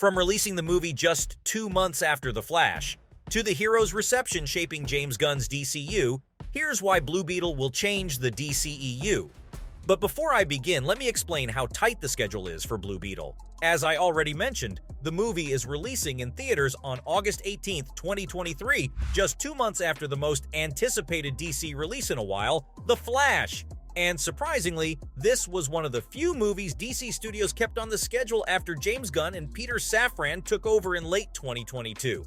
From releasing the movie just 2 months after The Flash, to the hero's reception shaping James Gunn's DCU, here's why Blue Beetle will change the DCEU. But before I begin, let me explain how tight the schedule is for Blue Beetle. As I already mentioned, the movie is releasing in theaters on August 18, 2023, just 2 months after the most anticipated DC release in a while, The Flash. And surprisingly, this was one of the few movies DC Studios kept on the schedule after James Gunn and Peter Safran took over in late 2022.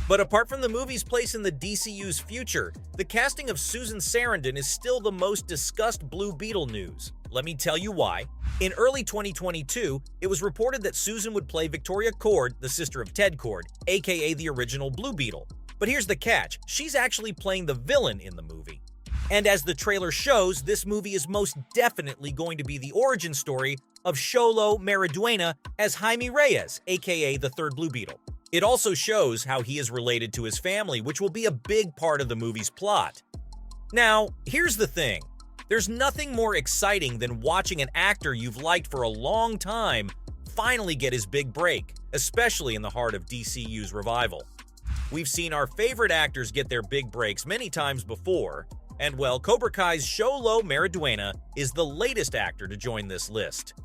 But apart from the movie's place in the DCU's future, the casting of Susan Sarandon is still the most discussed Blue Beetle news. Let me tell you why. In early 2022, it was reported that Susan would play Victoria Cord, the sister of Ted Cord, aka the original Blue Beetle. But here's the catch, she's actually playing the villain in the movie. And as the trailer shows, this movie is most definitely going to be the origin story of Xolo Maridueña as Jaime Reyes, aka the third Blue Beetle. It also shows how he is related to his family, which will be a big part of the movie's plot. Now, here's the thing. There's nothing more exciting than watching an actor you've liked for a long time finally get his big break, especially in the heart of DCU's revival. We've seen our favorite actors get their big breaks many times before, and well, Cobra Kai's Xolo Maridueña is the latest actor to join this list.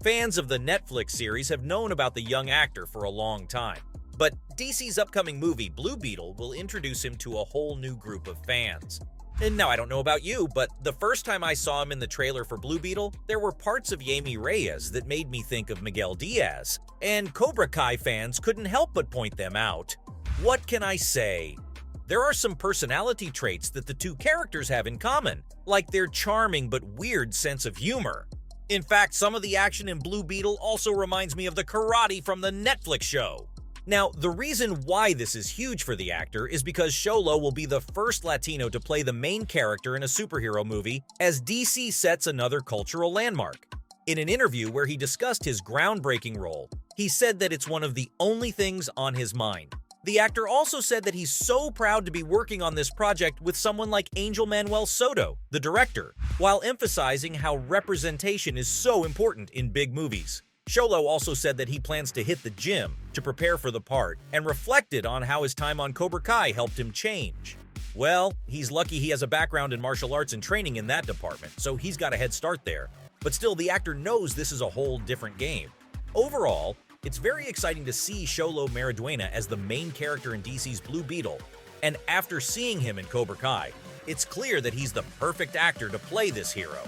Fans of the Netflix series have known about the young actor for a long time. But DC's upcoming movie, Blue Beetle, will introduce him to a whole new group of fans. And now, I don't know about you, but the first time I saw him in the trailer for Blue Beetle, there were parts of Jaime Reyes that made me think of Miguel Diaz, and Cobra Kai fans couldn't help but point them out. What can I say? There are some personality traits that the two characters have in common, like their charming but weird sense of humor. In fact, some of the action in Blue Beetle also reminds me of the karate from the Netflix show. Now, the reason why this is huge for the actor is because Xolo will be the first Latino to play the main character in a superhero movie, as DC sets another cultural landmark. In an interview where he discussed his groundbreaking role, he said that it's one of the only things on his mind. The actor also said that he's so proud to be working on this project with someone like Angel Manuel Soto, the director, while emphasizing how representation is so important in big movies. Xolo also said that he plans to hit the gym to prepare for the part and reflected on how his time on Cobra Kai helped him change. Well, he's lucky he has a background in martial arts and training in that department, so he's got a head start there. But still, the actor knows this is a whole different game. Overall, it's very exciting to see Xolo Maridueña as the main character in DC's Blue Beetle, and after seeing him in Cobra Kai, it's clear that he's the perfect actor to play this hero.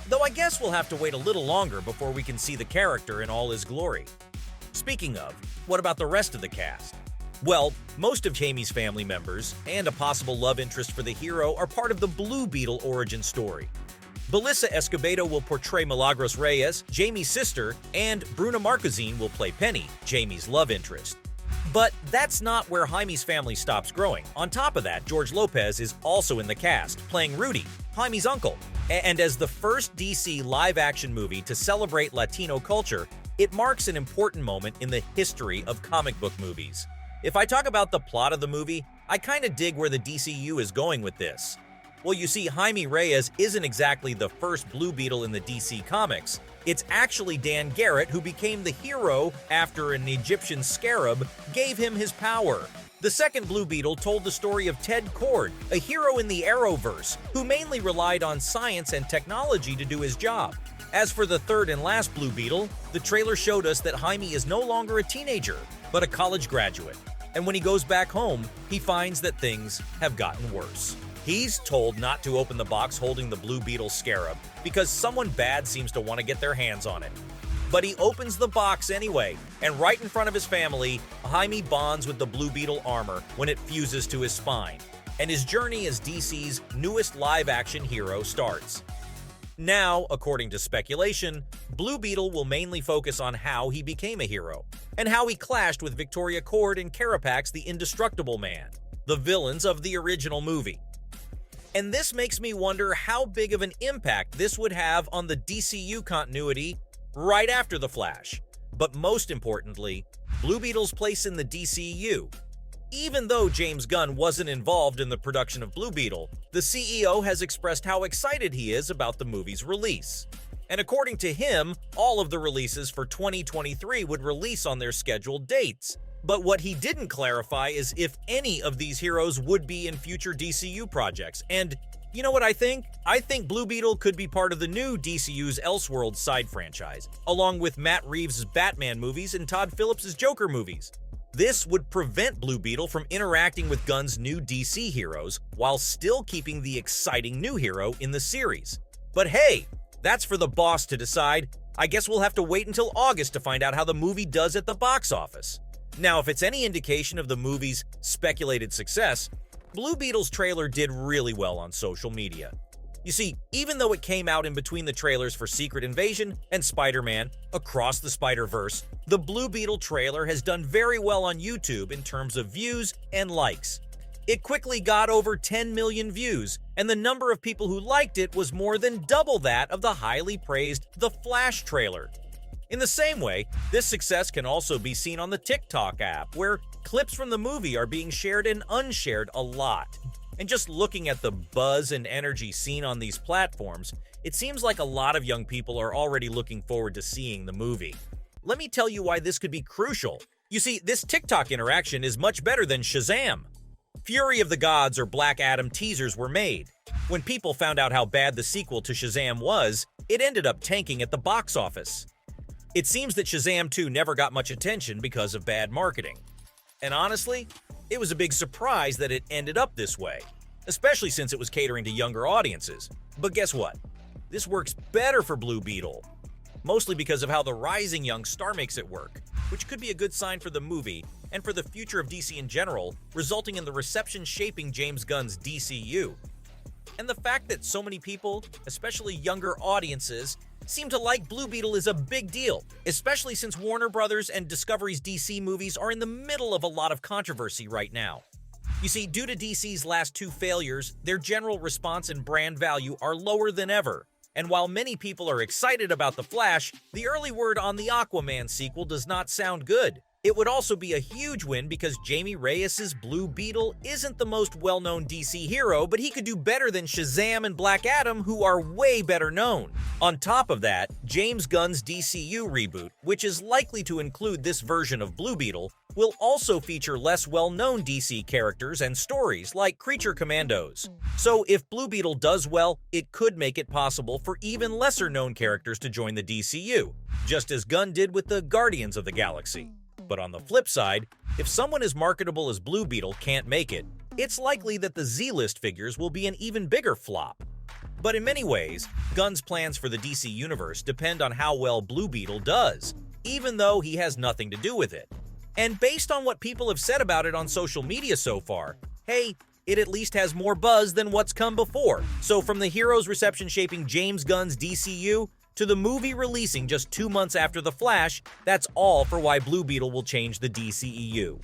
Though I guess we'll have to wait a little longer before we can see the character in all his glory. Speaking of, what about the rest of the cast? Well, most of Jaime's family members and a possible love interest for the hero are part of the Blue Beetle origin story. Belissa Escobedo will portray Milagros Reyes, Jaime's sister, and Bruna Marquezine will play Penny, Jaime's love interest. But that's not where Jaime's family stops growing. On top of that, George Lopez is also in the cast, playing Rudy, Jaime's uncle. And as the first DC live-action movie to celebrate Latino culture, it marks an important moment in the history of comic book movies. If I talk about the plot of the movie, I kinda dig where the DCU is going with this. Well, you see, Jaime Reyes isn't exactly the first Blue Beetle in the DC comics. It's actually Dan Garrett who became the hero after an Egyptian scarab gave him his power. The second Blue Beetle told the story of Ted Cord, a hero in the Arrowverse, who mainly relied on science and technology to do his job. As for the third and last Blue Beetle, the trailer showed us that Jaime is no longer a teenager, but a college graduate. And when he goes back home, he finds that things have gotten worse. He's told not to open the box holding the Blue Beetle scarab because someone bad seems to want to get their hands on it. But he opens the box anyway, and right in front of his family, Jaime bonds with the Blue Beetle armor when it fuses to his spine, and his journey as DC's newest live-action hero starts. Now, according to speculation, Blue Beetle will mainly focus on how he became a hero, and how he clashed with Victoria Cord and Carapax the Indestructible Man, the villains of the original movie. And this makes me wonder how big of an impact this would have on the DCU continuity right after The Flash. But most importantly, Blue Beetle's place in the DCEU. Even though James Gunn wasn't involved in the production of Blue Beetle, the CEO has expressed how excited he is about the movie's release. And according to him, all of the releases for 2023 would release on their scheduled dates. But what he didn't clarify is if any of these heroes would be in future DCU projects. And you know what I think? I think Blue Beetle could be part of the new DCU's Elseworlds side franchise, along with Matt Reeves' Batman movies and Todd Phillips' Joker movies. This would prevent Blue Beetle from interacting with Gunn's new DC heroes while still keeping the exciting new hero in the series. But hey, that's for the boss to decide. I guess we'll have to wait until August to find out how the movie does at the box office. Now, if it's any indication of the movie's speculated success, Blue Beetle's trailer did really well on social media. You see, even though it came out in between the trailers for Secret Invasion and Spider-Man Across the Spider-Verse, the Blue Beetle trailer has done very well on YouTube in terms of views and likes. It quickly got over 10 million views, and the number of people who liked it was more than double that of the highly praised The Flash trailer. In the same way, this success can also be seen on the TikTok app, where clips from the movie are being shared and unshared a lot. And just looking at the buzz and energy seen on these platforms, it seems like a lot of young people are already looking forward to seeing the movie. Let me tell you why this could be crucial. You see, this TikTok interaction is much better than Shazam. Fury of the Gods or Black Adam teasers were made. When people found out how bad the sequel to Shazam was, it ended up tanking at the box office. It seems that Shazam 2 never got much attention because of bad marketing. And honestly, it was a big surprise that it ended up this way, especially since it was catering to younger audiences. But guess what? This works better for Blue Beetle, mostly because of how the rising young star makes it work, which could be a good sign for the movie and for the future of DC in general, resulting in the reception shaping James Gunn's DCU. And the fact that so many people, especially younger audiences, seem to like Blue Beetle is a big deal, especially since Warner Brothers and Discovery's DC movies are in the middle of a lot of controversy right now. You see, due to DC's last two failures, their general response and brand value are lower than ever. And while many people are excited about The Flash, the early word on the Aquaman sequel does not sound good. It would also be a huge win because Jamie Reyes' Blue Beetle isn't the most well-known DC hero, but he could do better than Shazam and Black Adam, who are way better known. On top of that, James Gunn's DCU reboot, which is likely to include this version of Blue Beetle, will also feature less well-known DC characters and stories like Creature Commandos. So if Blue Beetle does well, it could make it possible for even lesser-known characters to join the DCU, just as Gunn did with the Guardians of the Galaxy. But on the flip side, if someone as marketable as Blue Beetle can't make it, it's likely that the Z-list figures will be an even bigger flop. But in many ways, Gunn's plans for the DC universe depend on how well Blue Beetle does, even though he has nothing to do with it. And based on what people have said about it on social media so far, hey, it at least has more buzz than what's come before. So from the hero's reception shaping James Gunn's DCU, to the movie releasing just 2 months after The Flash, that's all for why Blue Beetle will change the DCEU.